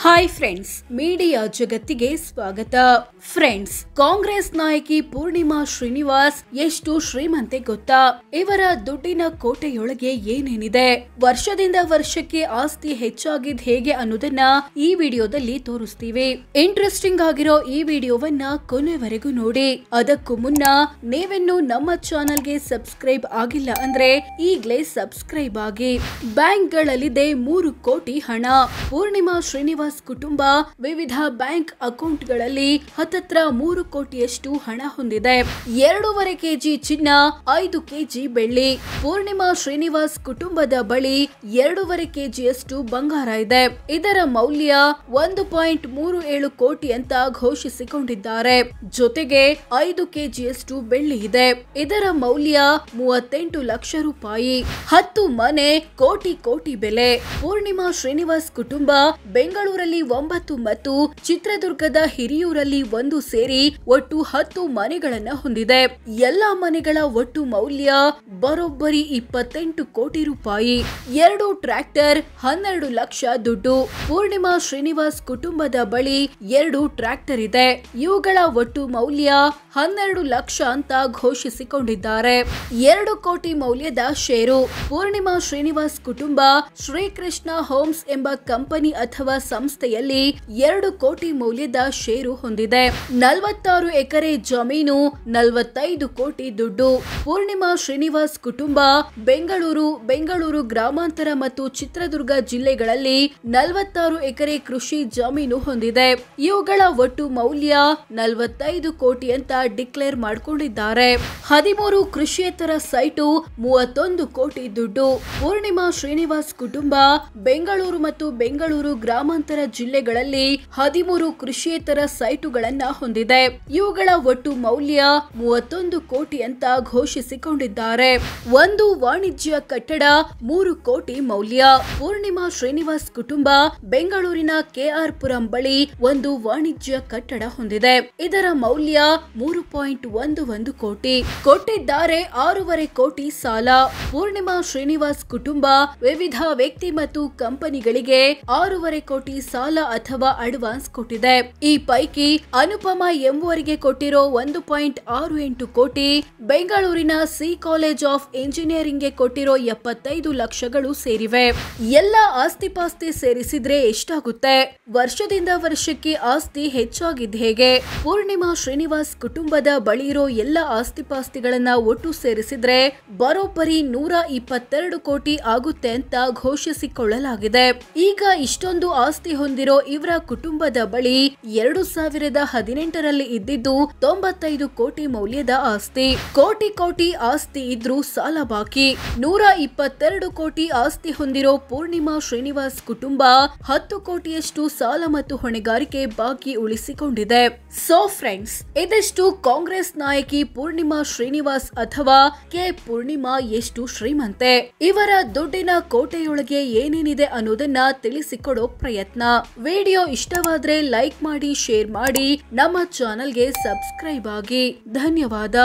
Hi friends, media ಜಗತ್ತಿಗೆ ಸ್ವಾಗತ. Friends, Congress ನಾಯಕಿ ಪೂರ್ಣಿಮಾ ಶ್ರೀನಿವಾಸ್ ಎಷ್ಟು ಶ್ರೀಮಂತೆ ಗೊತ್ತಾ? ಇವರ ದುಡ್ಡಿನ ಕೋಟೆಯೊಳಗೆ ಏನೇನಿದೆ, ವರ್ಷದಿಂದ ವರ್ಷಕ್ಕೆ ಆಸ್ತಿ ಹೆಚ್ಚಾಗಿದ್ ಹೇಗೆ ಅನ್ನೋದನ್ನ ಈ ವಿಡಿಯೋದಲ್ಲಿ ತೋರಿಸ್ತೀವಿ. ಇಂಟ್ರೆಸ್ಟಿಂಗ್ ಆಗಿರೋ ಈ ವಿಡಿಯೋವನ್ನ ಕೊನೆವರೆಗೂ ನೋಡಿ. ಅದಕ್ಕೂ ಮುನ್ನ ನೀವಿನ್ನು ನಮ್ಮ ಚಾನೆಲ್ಗೆ ಸಬ್ಸ್ಕ್ರೈಬ್ ಆಗಿಲ್ಲ ಅಂದ್ರೆ ಈಗ್ಲೇ ಸಬ್ಸ್ಕ್ರೈಬ್ ಆಗಿ. ಬ್ಯಾಂಕ್ಗಳಲ್ಲಿದೆ 3 ಕೋಟಿ ಹಣ. ಪೂರ್ಣಿಮಾ ಶ್ರೀನಿವಾಸ್ ಕುಟುಂಬ ವಿವಿಧ ಬ್ಯಾಂಕ್ ಅಕೌಂಟ್ಗಳಲ್ಲಿ ಹತ್ತತ್ರ 3 ಕೋಟಿಯಷ್ಟು ಹಣ ಹೊಂದಿದೆ. 2.5 ಕೆಜಿ ಚಿನ್ನ, 5 ಕೆಜಿ ಬೆಳ್ಳಿ. ಪೂರ್ಣಿಮಾ ಶ್ರೀನಿವಾಸ್ ಕುಟುಂಬದ ಬಳಿ 2.5 ಕೆಜಿಯಷ್ಟು ಬಂಗಾರ ಇದೆ. ಇದರ ಮೌಲ್ಯ 1.37 ಕೋಟಿ ಅಂತ ಘೋಷಿಸಿಕೊಂಡಿದ್ದಾರೆ. ಜೊತೆಗೆ 5 ಕೆಜಿಯಷ್ಟು ಬೆಳ್ಳಿ ಇದೆ. ಇದರ ಮೌಲ್ಯ 38 ಲಕ್ಷ ರೂಪಾಯಿ. 10 ಮನೆ, ಕೋಟಿ ಬೆಲೆ. ಪೂರ್ಣಿಮಾ ಶ್ರೀನಿವಾಸ್ ಕುಟುಂಬ ಬೆಂಗಳೂರಲ್ಲಿ 9 ಮತ್ತು ಚಿತ್ರದುರ್ಗದ ಹಿರಿಯೂರಲ್ಲಿ 1 ಸೇರಿ ಒಟ್ಟು 10 ಮನೆಗಳನ್ನ ಹೊಂದಿದೆ. ಎಲ್ಲಾ ಮನೆಗಳ ಒಟ್ಟು ಮೌಲ್ಯ ಬರೋಬ್ಬರಿ 28 ಕೋಟಿ ರೂಪಾಯಿ. 2 ಟ್ರ್ಯಾಕ್ಟರ್, 12 ಲಕ್ಷ ದುಡ್ಡು. ಪೂರ್ಣಿಮಾ ಶ್ರೀನಿವಾಸ್ ಕುಟುಂಬದ ಬಳಿ 2 ಟ್ರ್ಯಾಕ್ಟರ್ ಇದೆ. ಇವುಗಳ ಒಟ್ಟು ಮೌಲ್ಯ 12 ಲಕ್ಷ ಅಂತ ಘೋಷಿಸಿಕೊಂಡಿದ್ದಾರೆ. 2 ಕೋಟಿ ಮೌಲ್ಯದ ಷೇರು. ಪೂರ್ಣಿಮಾ ಶ್ರೀನಿವಾಸ್ ಕುಟುಂಬ ಶ್ರೀಕೃಷ್ಣ ಹೋಮ್ಸ್ ಎಂಬ ಕಂಪನಿ ಅಥವಾ ಸಂಸ್ಥೆಯಲ್ಲಿ 2 ಕೋಟಿ ಮೌಲ್ಯದ ಷೇರು ಹೊಂದಿದೆ. 46 ಎಕರೆ ಜಮೀನು, 45 ಕೋಟಿ ದುಡ್ಡು. ಪೂರ್ಣಿಮಾ ಶ್ರೀನಿವಾಸ್ ಕುಟುಂಬ ಬೆಂಗಳೂರು ಗ್ರಾಮಾಂತರ ಮತ್ತು ಚಿತ್ರದುರ್ಗ ಜಿಲ್ಲೆಗಳಲ್ಲಿ 46 ಎಕರೆ ಕೃಷಿ ಜಮೀನು ಹೊಂದಿದೆ. ಇವುಗಳ ಒಟ್ಟು ಮೌಲ್ಯ 45 ಕೋಟಿ ಅಂತ ಡಿಕ್ಲೇರ್ ಮಾಡಿಕೊಂಡಿದ್ದಾರೆ. 13 ಕೃಷಿಯೇತರ ಸೈಟು, 31 ಕೋಟಿ ದುಡ್ಡು. ಪೂರ್ಣಿಮಾ ಶ್ರೀನಿವಾಸ್ ಕುಟುಂಬ ಬೆಂಗಳೂರು ಮತ್ತು ಬೆಂಗಳೂರು ಗ್ರಾಮಾಂತರ ಜಿಲ್ಲೆಗಳಲ್ಲಿ 13 ಕೃಷಿಯೇತರ ಸೈಟುಗಳನ್ನ ಹೊಂದಿದೆ. ಇವುಗಳ ಒಟ್ಟು ಮೌಲ್ಯ 31 ಕೋಟಿ ಅಂತ ಘೋಷಿಸಿಕೊಂಡಿದ್ದಾರೆ. 1 ವಾಣಿಜ್ಯ ಕಟ್ಟಡ, 3 ಕೋಟಿ ಮೌಲ್ಯ. ಪೂರ್ಣಿಮಾ ಶ್ರೀನಿವಾಸ್ ಕುಟುಂಬ ಬೆಂಗಳೂರಿನ ಕೆಆರ್ ಪುರಂ ಬಳಿ 1 ವಾಣಿಜ್ಯ ಕಟ್ಟಡ ಹೊಂದಿದೆ. ಇದರ ಮೌಲ್ಯ 3.11 ಕೋಟಿ. ಕೊಟ್ಟಿದ್ದಾರೆ 6.5 ಕೋಟಿ ಸಾಲ. ಪೂರ್ಣಿಮಾ ಶ್ರೀನಿವಾಸ್ ಕುಟುಂಬ ವಿವಿಧ ವ್ಯಕ್ತಿ ಮತ್ತು ಕಂಪನಿಗಳಿಗೆ 6.5 ಕೋಟಿ ಸಾಲ ಅಥವಾ ಅಡ್ವಾನ್ಸ್ ಕೊಟ್ಟಿದೆ. ಈ ಪೈಕಿ ಅನುಪಮಾ ಎಂಬುವರಿಗೆ ಕೊಟ್ಟಿರೋ 1.68 ಕೋಟಿ, ಬೆಂಗಳೂರಿನ ಸಿ ಕಾಲೇಜ್ ಆಫ್ ಇಂಜಿನಿಯರಿಂಗ್ ಗೆ ಕೊಟ್ಟಿರೋ 75 ಲಕ್ಷಗಳು ಸೇರಿವೆ. ಎಲ್ಲ ಆಸ್ತಿಪಾಸ್ತಿ ಸೇರಿಸಿದ್ರೆ ಎಷ್ಟಾಗುತ್ತೆ? ವರ್ಷದಿಂದ ವರ್ಷಕ್ಕೆ ಆಸ್ತಿ ಹೆಚ್ಚಾಗಿದ್ ಹೇಗೆ? ಪೂರ್ಣಿಮಾ ಶ್ರೀನಿವಾಸ್ ಕುಟುಂಬದ ಬಳಿ ಇರೋ ಎಲ್ಲ ಆಸ್ತಿಪಾಸ್ತಿಗಳನ್ನ ಒಟ್ಟು ಸೇರಿಸಿದ್ರೆ ಬರೋಬ್ಬರಿ 122 ಕೋಟಿ ಆಗುತ್ತೆ ಅಂತ ಘೋಷಿಸಿಕೊಳ್ಳಲಾಗಿದೆ. ಈಗ ಇಷ್ಟೊಂದು ಆಸ್ತಿ ಹೊಂದಿರೋ ಇವರ ಕುಟುಂಬದ ಬಳಿ 2018ರಲ್ಲಿ ಇದ್ದಿದ್ದು 95 ಕೋಟಿ ಮೌಲ್ಯದ ಆಸ್ತಿ. ಕೋಟಿ ಆಸ್ತಿ ಇದ್ರೂ ಸಾಲ ಬಾಕಿ. 122 ಕೋಟಿ ಆಸ್ತಿ ಹೊಂದಿರೋ ಪೂರ್ಣಿಮಾ ಶ್ರೀನಿವಾಸ್ ಕುಟುಂಬ 10 ಕೋಟಿಯಷ್ಟು ಸಾಲ ಮತ್ತು ಹೊಣೆಗಾರಿಕೆ ಬಾಕಿ ಉಳಿಸಿಕೊಂಡಿದೆ. ಸೋ ಫ್ರೆಂಡ್ಸ್, ಇದೆಷ್ಟು ಕಾಂಗ್ರೆಸ್ ನಾಯಕಿ ಪೂರ್ಣಿಮಾ ಶ್ರೀನಿವಾಸ್ ಅಥವಾ ಕೆ ಪೂರ್ಣಿಮಾ ಎಷ್ಟು ಶ್ರೀಮಂತೆ, ಇವರ ದುಡ್ಡಿನ ಕೋಟೆಯೊಳಗೆ ಏನೇನಿದೆ ಅನ್ನೋದನ್ನ ತಿಳಿಸಿಕೊಡೋ ಪ್ರಯತ್ನ. ವಿಡಿಯೋ ಇಷ್ಟವಾದ್ರೆ ಲೈಕ್ ಮಾಡಿ, ಶೇರ್ ಮಾಡಿ, ನಮ್ಮ ಚಾನೆಲ್ಗೆ ಸಬ್ಸ್ಕ್ರೈಬ್ ಆಗಿ. ಧನ್ಯವಾದ.